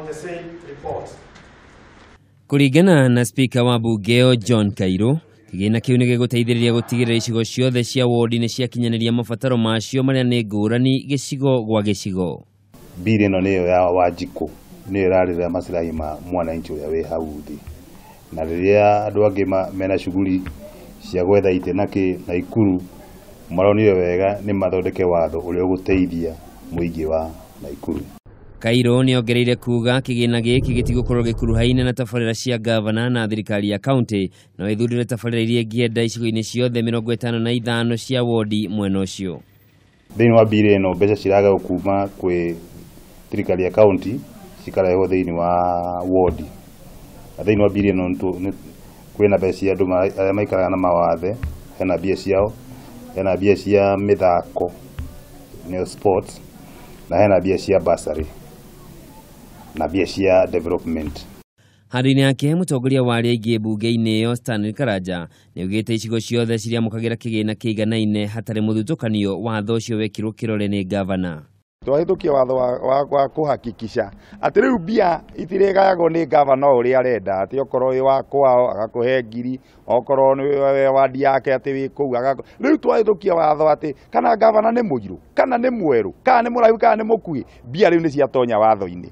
on the same report. Kuringana na Speaker wa Bunge John Kairo, kigina kiu ni giguteithiriria gutigirira icigo ciothe cia wodi ni ciakinyaniria mabataro macio maria ni ngurani gicigo gwa gicigo. Bili ino niyo ya wajiko niyo irarira maslahi ma mwananchi uria wi hau thi, na riria andu angi mena shughuli cia gwetha ite naki Naikuru maronire wega ni mathondeke watho uria uguteithia muingi wa Naikuru. Kairo ni ongereire kuga kigina giki gitigukorwo gikuruhaine na tabarira cia ngavana na thirikari ya kaunti, no ithurire tabarira iria ngienda icigo-ini ciothe 55 cia wodi mwena ucio. Thiini wa bili ino mbeca ciraga kuma kwi thirikari ya kaunti cikarehwo thiini wa wodi. Thiini wa bili ino kwina mbeca cia andu aria maikaraga na mawathe, hena mbia ciao, hena mbia cia mathako neo sports, na hena mbia cia bursary na mbia cia development. Handũ-inĩ yake mũtongoria wa aria aingĩ bunge-inĩ ĩyo Stanley Karanja nĩ augĩte icigo ciothe ciriamũkagĩra kĩgĩna kĩiganaine hatarĩ mũthutũkanio watho ũcio wekirwo kirore nĩ ngavana. Twahĩtũkia watho wa kuhakikisha atĩ rĩu mbia itirĩgayagwo nĩ ngavana ũrĩa arenda, atĩ okorwo wĩ wa kwao agakũhe ngiri, okorwo nĩ wadi yake atĩ wĩ kũu rĩu twahĩtũkia watho atĩ kana ngavana nĩ mũirũ kana nĩ mwerũ kana nĩ mũraihu kana nĩ mũkuĩ, mbia rĩu nĩ ciatonya watho-inĩ.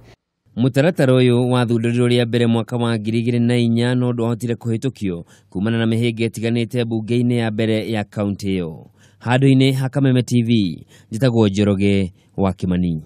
Mutaratara ũyũ wathundũrirwo rĩa mbere mwaka wa 2004 no ndwahotire kũhĩtũkio kumana na mĩhĩnga ĩtiganĩte bunge-inĩ ya mbere ya kaunti ĩyo. Handũ-inĩ ha Kameme TV, njĩtagwo Njoroge wa Kimani.